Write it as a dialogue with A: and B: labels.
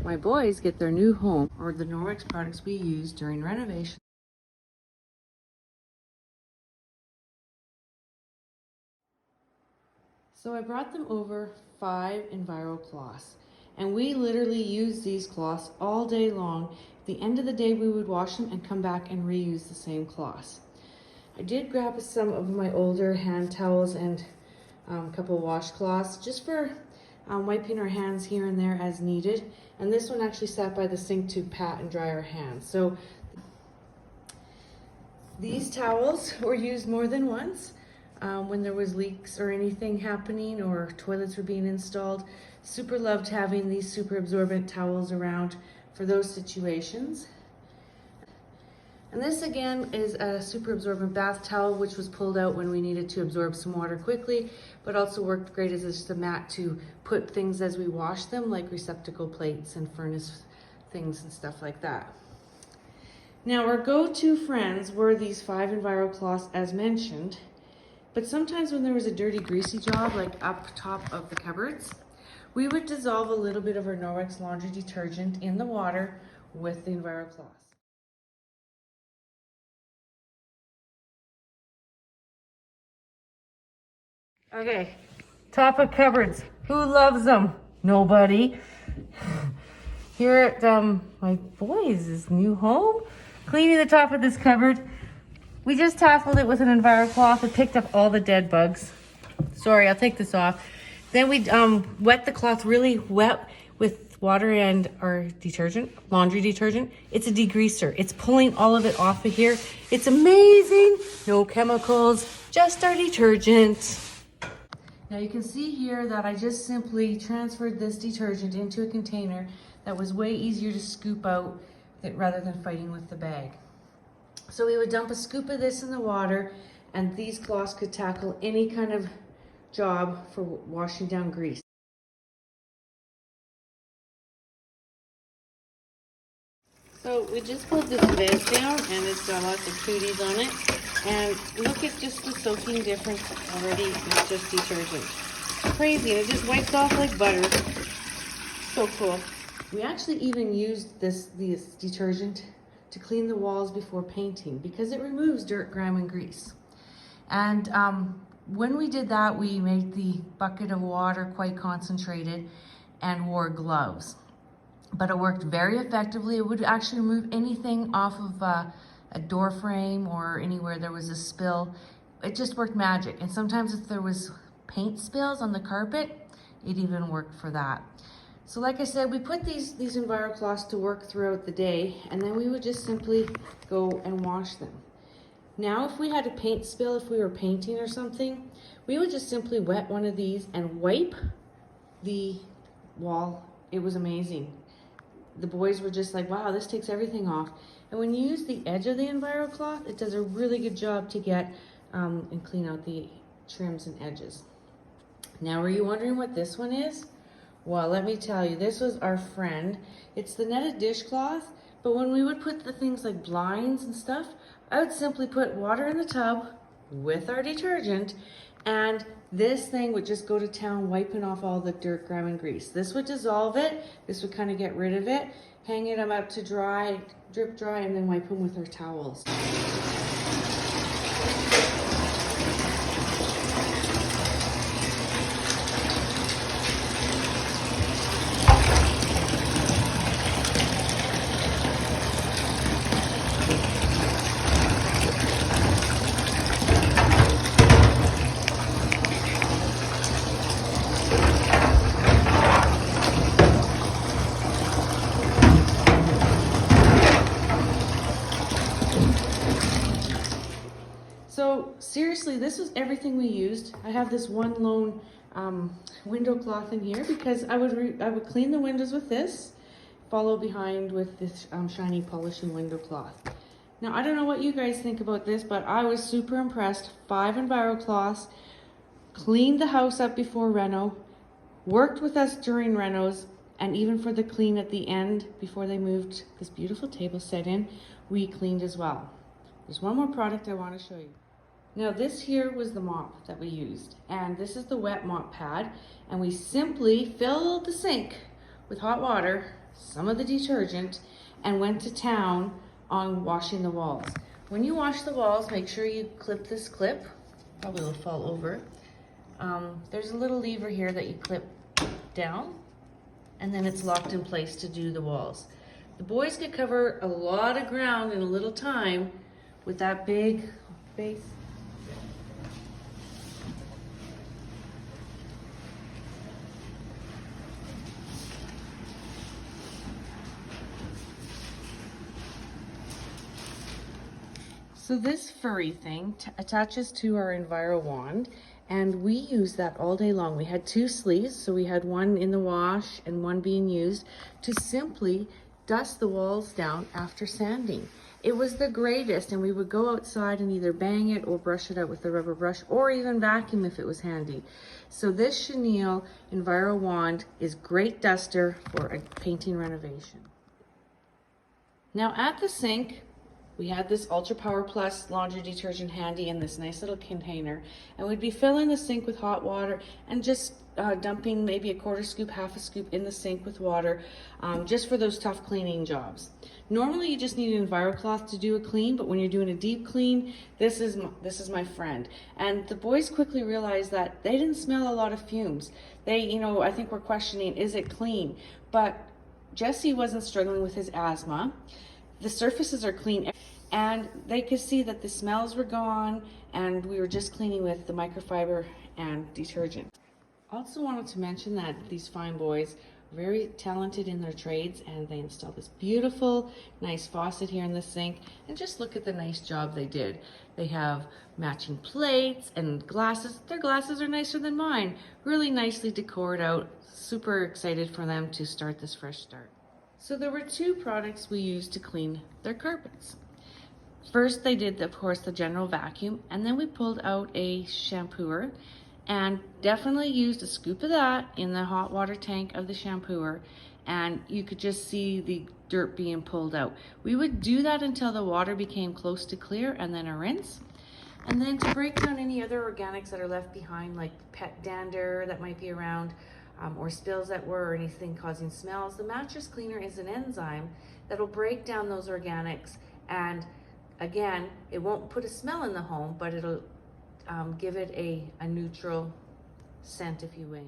A: my boys get their new home, or the Norwex products we use during renovation. So I brought them over 5 Enviro cloths, and we literally use these cloths all day long. At the end of the day, we would wash them and come back and reuse the same cloths. I did grab some of my older hand towels and a couple washcloths just for wiping our hands here and there as needed. And this one actually sat by the sink to pat and dry our hands. So these towels were used more than once when there was leaks or anything happening or toilets were being installed. Super loved having these super absorbent towels around for those situations. And this again is a super absorbent bath towel, which was pulled out when we needed to absorb some water quickly, but also worked great as just a mat to put things as we wash them, like receptacle plates and furnace things and stuff like that. Now our go-to friends were these 5 Enviro cloths as mentioned, but sometimes when there was a dirty, greasy job, like up top of the cupboards, we would dissolve a little bit of our Norwex laundry detergent in the water with the Enviro cloths. Okay, top of cupboards. Who loves them? Nobody. Here at my boys' new home, cleaning the top of this cupboard. We just tackled it with an Enviro cloth. It picked up all the dead bugs. Sorry, I'll take this off. Then we wet the cloth really wet with water and our detergent, laundry detergent. It's a degreaser. It's pulling all of it off of here. It's amazing. No chemicals, just our detergent. Now you can see here that I just simply transferred this detergent into a container that was way easier to scoop out rather than fighting with the bag. So we would dump a scoop of this in the water, and these cloths could tackle any kind of job for washing down grease. So we just pulled this vase down and it's got lots of cooties on it. And look at just the soaking difference already with just detergent. Crazy, and it just wipes off like butter. So cool. We actually even used this detergent to clean the walls before painting because it removes dirt, grime, and grease. And when we did that, we made the bucket of water quite concentrated and wore gloves. But it worked very effectively. It would actually remove anything off of a door frame or anywhere there was a spill. It just worked magic. And sometimes if there was paint spills on the carpet, it even worked for that. So like I said, we put these Enviro cloths to work throughout the day, and then we would just simply go and wash them. Now, if we had a paint spill, if we were painting or something, we would just simply wet one of these and wipe the wall. It was amazing. The boys were just like, wow, this takes everything off. And when you use the edge of the Enviro cloth, it does a really good job to get and clean out the trims and edges. Now, were you wondering what this one is? Well, let me tell you, this was our friend. It's the netted dishcloth, but when we would put the things like blinds and stuff, I would simply put water in the tub with our detergent, and this thing would just go to town wiping off all the dirt, grime, and grease. This would dissolve it. This would kind of get rid of it, hang it up to dry, drip dry, and then wipe them with our towels. So seriously, this was everything we used. I have this one lone window cloth in here because I would clean the windows with this, follow behind with this shiny polishing window cloth. Now, I don't know what you guys think about this, but I was super impressed. 5 Enviro cloths, cleaned the house up before Reno, worked with us during Renos, and even for the clean at the end, before they moved this beautiful table set in, we cleaned as well. There's one more product I want to show you. Now this here was the mop that we used, and this is the wet mop pad, and we simply filled the sink with hot water, some of the detergent and went to town on washing the walls. When you wash the walls, make sure you clip this clip. Probably will fall over. There's a little lever here that you clip down, and then it's locked in place to do the walls. The boys could cover a lot of ground in a little time with that big base. So this furry thing attaches to our Enviro wand, and we use that all day long. We had 2 sleeves, so we had one in the wash and one being used to simply dust the walls down after sanding. It was the greatest, and we would go outside and either bang it or brush it out with the rubber brush, or even vacuum if it was handy. So this chenille Enviro wand is great duster for a painting renovation. Now at the sink, we had this Ultra Power Plus laundry detergent handy in this nice little container, and we'd be filling the sink with hot water and just dumping maybe a 1/4 scoop, 1/2 scoop in the sink with water, just for those tough cleaning jobs. Normally you just need an EnviroCloth to do a clean, but when you're doing a deep clean, this is my friend. And the boys quickly realized that they didn't smell a lot of fumes. They, I think were questioning, is it clean? But Jesse wasn't struggling with his asthma. The surfaces are clean, and they could see that the smells were gone, and we were just cleaning with the microfiber and detergent. Also wanted to mention that these fine boys are very talented in their trades, and they installed this beautiful, nice faucet here in the sink, and just look at the nice job they did. They have matching plates and glasses. Their glasses are nicer than mine. Really nicely decored out. Super excited for them to start this fresh start. So there were 2 products we used to clean their carpets. First, they did, of course, the general vacuum, and then we pulled out a shampooer and definitely used a scoop of that in the hot water tank of the shampooer, and you could just see the dirt being pulled out. We would do that until the water became close to clear, and then a rinse. And then to break down any other organics that are left behind, like pet dander that might be around, or spills that were, or anything causing smells, the mattress cleaner is an enzyme that'll break down those organics, and again, it won't put a smell in the home, but it'll give it a neutral scent, if you may.